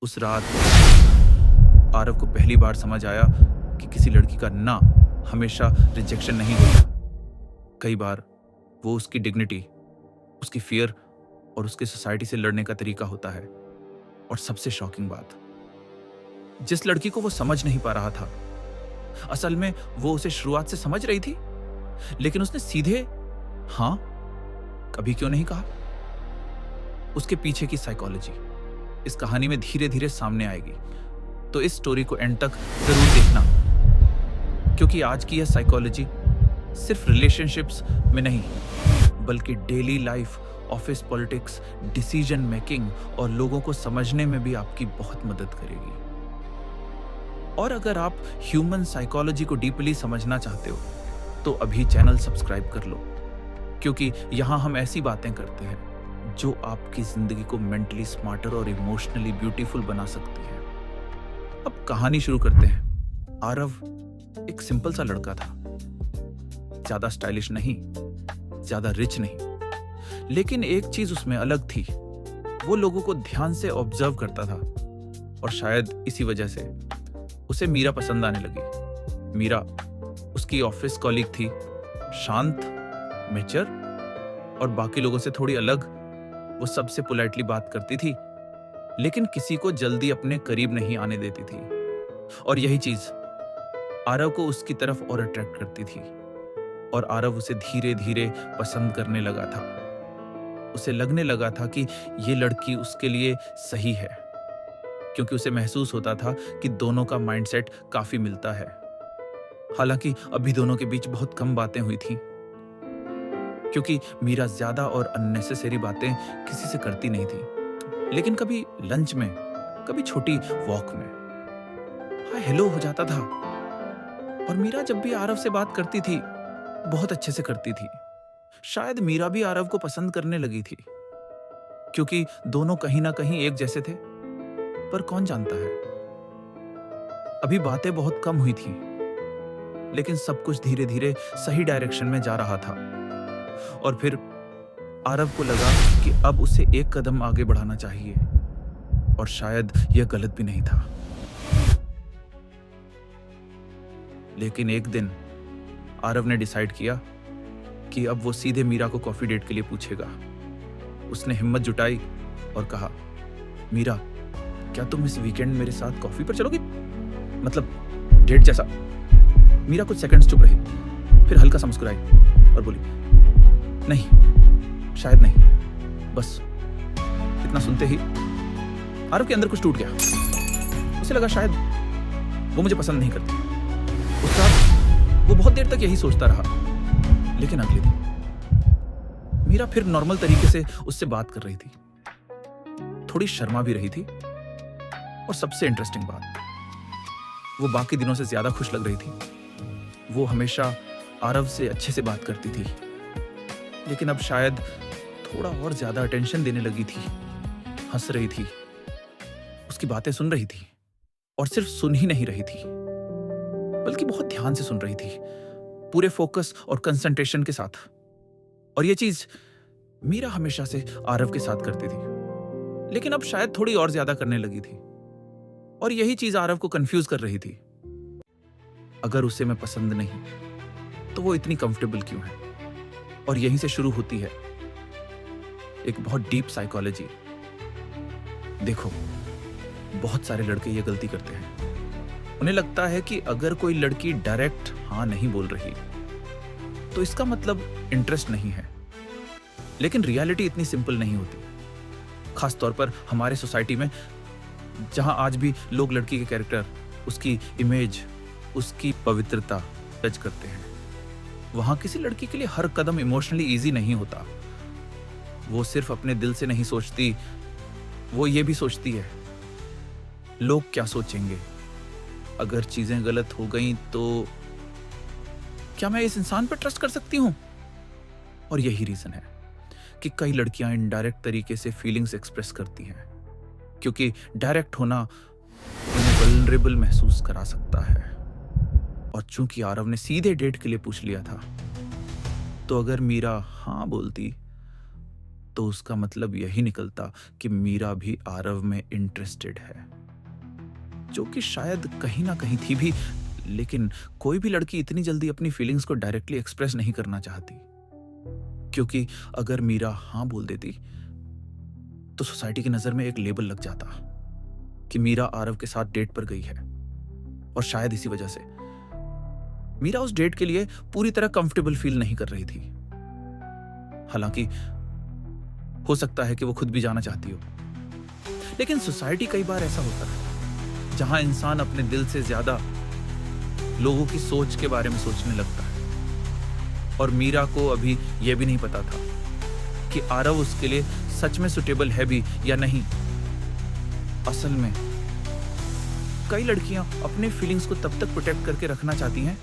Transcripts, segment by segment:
उस रात आरव को पहली बार समझ आया कि किसी लड़की का ना हमेशा रिजेक्शन नहीं होता। कई बार वो उसकी डिग्निटी, उसकी फियर और उसकी सोसाइटी से लड़ने का तरीका होता है। और सबसे शॉकिंग बात, जिस लड़की को वो समझ नहीं पा रहा था, असल में वो उसे शुरुआत से समझ रही थी, लेकिन उसने सीधे हाँ कभी क्यों नहीं कहा। उसके पीछे की साइकोलॉजी इस कहानी में धीरे धीरे सामने आएगी, तो इस स्टोरी को एंड तक जरूर देखना, क्योंकि आज की यह साइकोलॉजी सिर्फ रिलेशनशिप्स में नहीं, बल्कि daily life, office politics, decision making और लोगों को समझने में भी आपकी बहुत मदद करेगी। और अगर आप ह्यूमन साइकोलॉजी को डीपली समझना चाहते हो तो अभी चैनल सब्सक्राइब कर लो, क्योंकि यहाँ हम ऐसी बातें करते हैं जो आपकी जिंदगी को मेंटली स्मार्टर और इमोशनली ब्यूटीफुल बना सकती है। अब कहानी शुरू करते हैं। आरव एक सिंपल सा लड़का था, ज्यादा स्टाइलिश नहीं, ज्यादा रिच नहीं, लेकिन एक चीज उसमें अलग थी। वो लोगों को ध्यान से ऑब्जर्व करता था और शायद इसी वजह से उसे मीरा पसंद आने लगी। मीरा उसकी ऑफिस कॉलीग थी, शांत, मैच्योर और बाकी लोगों से थोड़ी अलग। वो सबसे पोलाइटली बात करती थी, लेकिन किसी को जल्दी अपने करीब नहीं आने देती थी। और यही चीज आरव को उसकी तरफ और अट्रैक्ट करती थी, और आरव उसे धीरे धीरे पसंद करने लगा था। उसे लगने लगा था कि ये लड़की उसके लिए सही है, क्योंकि उसे महसूस होता था कि दोनों का माइंडसेट काफी मिलता है। हालांकि अभी दोनों के बीच बहुत कम बातें हुई थी, क्योंकि मीरा ज्यादा और अननेसेसरी बातें किसी से करती नहीं थी, लेकिन कभी लंच में, कभी छोटी वॉक में हाय हेलो हो जाता था। और मीरा जब भी आरव से बात करती थी, बहुत अच्छे से करती थी। शायद मीरा भी आरव को पसंद करने लगी थी, क्योंकि दोनों कहीं ना कहीं एक जैसे थे। पर कौन जानता है, अभी बातें बहुत कम हुई थी, लेकिन सब कुछ धीरे धीरे सही डायरेक्शन में जा रहा था। और फिर आरव को लगा कि अब उसे एक कदम आगे बढ़ाना चाहिए, और शायद यह गलत भी नहीं था। लेकिन एक दिन आरव ने डिसाइड किया कि अब वो सीधे मीरा को कॉफी डेट के लिए पूछेगा। उसने हिम्मत जुटाई और कहा, मीरा, क्या तुम इस वीकेंड मेरे साथ कॉफी पर चलोगी? मतलब डेट जैसा। मीरा कुछ सेकंड्स चुप रही, फिर हल्का सा मुस्कुराई और बोली, नहीं, शायद नहीं। बस इतना सुनते ही आरव के अंदर कुछ टूट गया। उसे लगा शायद वो मुझे पसंद नहीं करती। उस रात वो बहुत देर तक यही सोचता रहा, लेकिन अगले दिन मीरा फिर नॉर्मल तरीके से उससे बात कर रही थी, थोड़ी शर्मा भी रही थी, और सबसे इंटरेस्टिंग बात, वो बाकी दिनों से ज्यादा खुश लग रही थी। वो हमेशा आरव से अच्छे से बात करती थी, लेकिन अब शायद थोड़ा और ज्यादा अटेंशन देने लगी थी। हंस रही थी, उसकी बातें सुन रही थी, और सिर्फ सुन ही नहीं रही थी, बल्कि बहुत ध्यान से सुन रही थी, पूरे फोकस और कंसंट्रेशन के साथ। और ये चीज मीरा हमेशा से आरव के साथ करती थी, लेकिन अब शायद थोड़ी और ज्यादा करने लगी थी। और यही चीज आरव को कंफ्यूज कर रही थी। अगर उसे मैं पसंद नहीं, तो वो इतनी कंफर्टेबल क्यों है? और यहीं से शुरू होती है एक बहुत डीप साइकोलॉजी। देखो, बहुत सारे लड़के ये गलती करते हैं। उन्हें लगता है कि अगर कोई लड़की डायरेक्ट हाँ नहीं बोल रही, तो इसका मतलब इंटरेस्ट नहीं है। लेकिन रियलिटी इतनी सिंपल नहीं होती, खास तौर पर हमारे सोसाइटी में, जहां आज भी लोग लड़की के कैरेक्टर, उसकी इमेज, उसकी पवित्रता जज करते हैं। वहां किसी लड़की के लिए हर कदम इमोशनली इजी नहीं होता। वो सिर्फ अपने दिल से नहीं सोचती, वो ये भी सोचती है, लोग क्या सोचेंगे? अगर चीजें गलत हो गई तो क्या मैं इस इंसान पर ट्रस्ट कर सकती हूं? और यही रीजन है कि कई लड़कियां इनडायरेक्ट तरीके से फीलिंग्स एक्सप्रेस करती हैं, क्योंकि डायरेक्ट होना उन्हें वल्नरेबल महसूस करा सकता है। और चूंकि आरव ने सीधे डेट के लिए पूछ लिया था, तो अगर मीरा हाँ बोलती तो उसका मतलब यही निकलता कि मीरा भी आरव में इंटरेस्टेड है, जो कि शायद कहीं ना कहीं थी भी। लेकिन कोई भी लड़की इतनी जल्दी अपनी फीलिंग्स को डायरेक्टली एक्सप्रेस नहीं करना चाहती, क्योंकि अगर मीरा हाँ बोल देती तो सोसाइटी की नजर में एक लेबल लग जाता कि मीरा आरव के साथ डेट पर गई है। और शायद इसी वजह से मीरा उस डेट के लिए पूरी तरह कंफर्टेबल फील नहीं कर रही थी। हालांकि हो सकता है कि वो खुद भी जाना चाहती हो, लेकिन सोसाइटी कई बार ऐसा होता है जहां इंसान अपने दिल से ज्यादा लोगों की सोच के बारे में सोचने लगता है। और मीरा को अभी यह भी नहीं पता था कि आरव उसके लिए सच में सुटेबल है भी या नहीं। असल में कई लड़कियां अपने फीलिंग्स को तब तक प्रोटेक्ट करके रखना चाहती हैं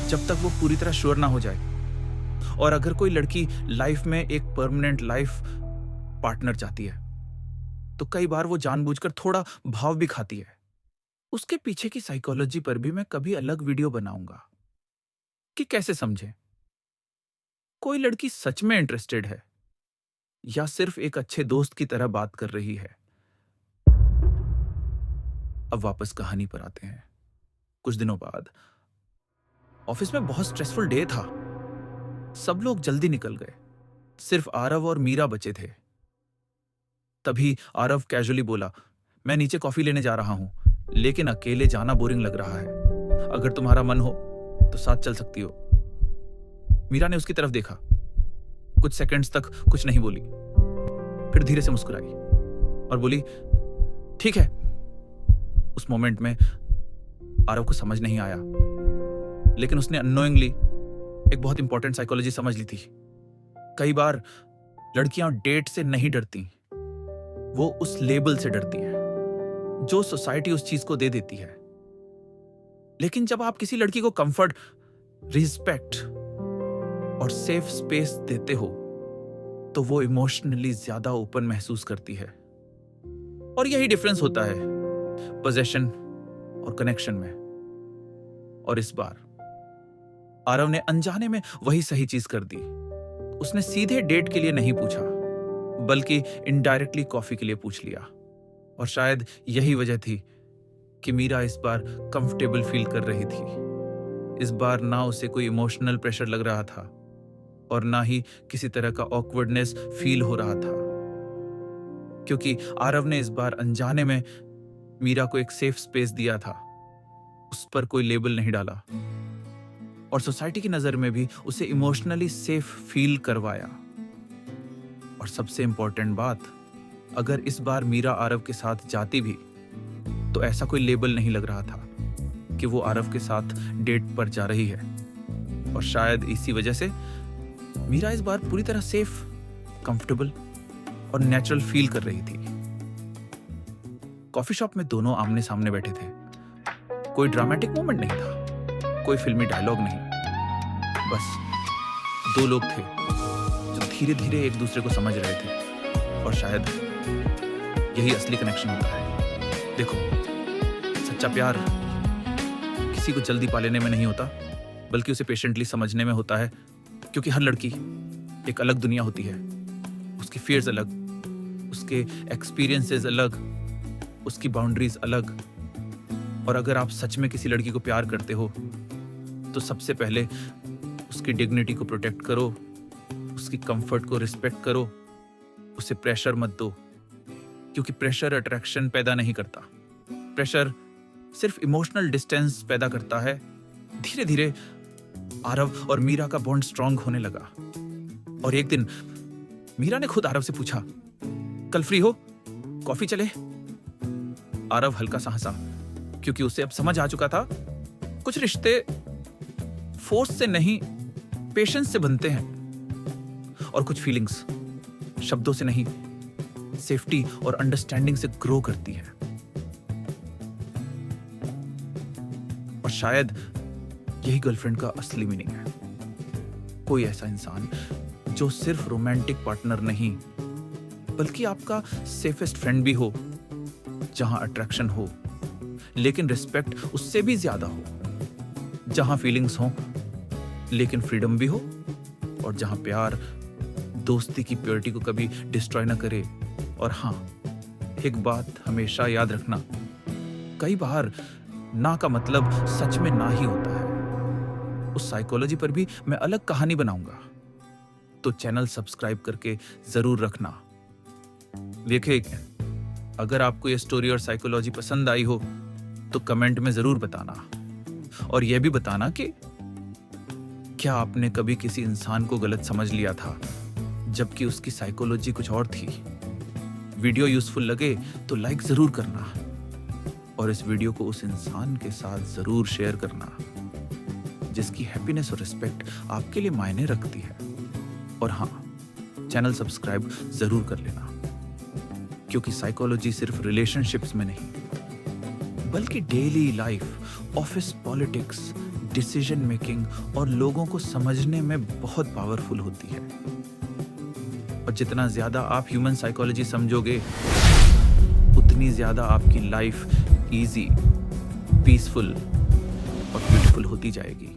जब तक वो पूरी तरह श्योर ना हो जाए। और अगर कोई लड़की लाइफ में एक परमानेंट लाइफ पार्टनर चाहती है तो कई बार वो जानबूझकर थोड़ा भाव भी खाती है। उसके पीछे की साइकोलॉजी पर भी मैं कभी अलग वीडियो बनाऊंगा कि कैसे समझें कोई लड़की सच में इंटरेस्टेड है या सिर्फ एक अच्छे दोस्त की तरह बात कर रही है। अब वापस कहानी पर आते हैं। कुछ दिनों बाद ऑफिस में बहुत स्ट्रेसफुल डे था। सब लोग जल्दी निकल गए, सिर्फ आरव और मीरा बचे थे। तभी आरव कैजुअली बोला, मैं नीचे कॉफी लेने जा रहा हूं, लेकिन अकेले जाना बोरिंग लग रहा है। अगर तुम्हारा मन हो तो साथ चल सकती हो। मीरा ने उसकी तरफ देखा, कुछ सेकंड्स तक कुछ नहीं बोली, फिर धीरे से मुस्कुराई और बोली, ठीक है। उस मोमेंट में आरव को समझ नहीं आया, लेकिन उसने अननोइंगली एक बहुत इंपॉर्टेंट साइकोलॉजी समझ ली थी। कई बार लड़कियां डेट से नहीं डरती, वो उस लेबल से डरती हैं जो सोसाइटी उस चीज को दे देती है। लेकिन जब आप किसी लड़की को कंफर्ट, रिस्पेक्ट और सेफ स्पेस देते हो तो वो इमोशनली ज्यादा ओपन महसूस करती है। और यही डिफरेंस होता है पोजेशन और कनेक्शन में। और इस बार आरव ने अनजाने में वही सही चीज कर दी। उसने सीधे डेट के लिए नहीं पूछा, बल्कि इनडायरेक्टली कॉफी के लिए पूछ लिया। और शायद यही वजह थी कि मीरा इस बार कंफर्टेबल फील कर रही थी। इस बार ना उसे कोई इमोशनल प्रेशर लग रहा था और ना ही किसी तरह का ऑकवर्डनेस फील हो रहा था, क्योंकि आरव ने इस बार अनजाने में मीरा को एक सेफ स्पेस दिया था। उस पर कोई लेबल नहीं डाला और सोसाइटी की नजर में भी उसे इमोशनली सेफ फील करवाया। और सबसे इंपॉर्टेंट बात, अगर इस बार मीरा आरव के साथ जाती भी तो ऐसा कोई लेबल नहीं लग रहा था कि वो आरव के साथ डेट पर जा रही है। और शायद इसी वजह से मीरा इस बार पूरी तरह सेफ, कंफर्टेबल और नेचुरल फील कर रही थी। कॉफी शॉप में दोनों आमने सामने बैठे थे। कोई ड्रामेटिक मोमेंट नहीं था, कोई फिल्मी डायलॉग नहीं, बस दो लोग थे जो धीरे धीरे एक दूसरे को समझ रहे थे। और शायद यही असली कनेक्शन होता है। देखो, सच्चा प्यार किसी को जल्दी पा लेने में नहीं होता, बल्कि उसे पेशेंटली समझने में होता है। क्योंकि हर लड़की एक अलग दुनिया होती है, उसकी फियर्स अलग, उसके एक्सपीरियंसेस अलग, उसकी बाउंड्रीज अलग। और अगर आप सच में किसी लड़की को प्यार करते हो तो सबसे पहले उसकी डिग्निटी को प्रोटेक्ट करो, उसकी कंफर्ट को रिस्पेक्ट करो, उसे प्रेशर मत दो। क्योंकि प्रेशर अट्रैक्शन पैदा नहीं करता, प्रेशर सिर्फ इमोशनल डिस्टेंस पैदा करता है। धीरे धीरे आरव और मीरा का बॉन्ड स्ट्रांग होने लगा। और एक दिन मीरा ने खुद आरव से पूछा, कल फ्री हो, कॉफी चले? आरव हल्का सा हंसा, क्योंकि उसे अब समझ आ चुका था कुछ रिश्ते फोर्स से नहीं, पेशेंस से बनते हैं। और कुछ फीलिंग्स शब्दों से नहीं, सेफ्टी और अंडरस्टैंडिंग से ग्रो करती है। और शायद यही गर्लफ्रेंड का असली मीनिंग है। कोई ऐसा इंसान जो सिर्फ रोमांटिक पार्टनर नहीं, बल्कि आपका सेफेस्ट फ्रेंड भी हो, जहां अट्रैक्शन हो लेकिन रिस्पेक्ट उससे भी ज्यादा हो, जहां फीलिंग्स हो लेकिन फ्रीडम भी हो, और जहां प्यार दोस्ती की प्योरिटी को कभी डिस्ट्रॉय ना करे। और हाँ, एक बात हमेशा याद रखना, कई बार ना का मतलब सच में ना ही होता है। उस साइकोलॉजी पर भी मैं अलग कहानी बनाऊंगा, तो चैनल सब्सक्राइब करके जरूर रखना। देखिए, अगर आपको ये स्टोरी और साइकोलॉजी पसंद आई हो तो कमेंट में जरूर बताना, और यह भी बताना कि क्या आपने कभी किसी इंसान को गलत समझ लिया था जबकि उसकी साइकोलॉजी कुछ और थी। वीडियो यूजफुल लगे तो लाइक जरूर करना, और इस वीडियो को उस इंसान के साथ जरूर शेयर करना जिसकी हैप्पीनेस और रिस्पेक्ट आपके लिए मायने रखती है। और हाँ, चैनल सब्सक्राइब जरूर कर लेना, क्योंकि साइकोलॉजी सिर्फ रिलेशनशिप्स में नहीं बल्कि daily life, office politics, decision making और लोगों को समझने में बहुत पावरफुल होती है। और जितना ज्यादा आप ह्यूमन साइकोलॉजी समझोगे, उतनी ज्यादा आपकी लाइफ इजी, पीसफुल और ब्यूटीफुल होती जाएगी।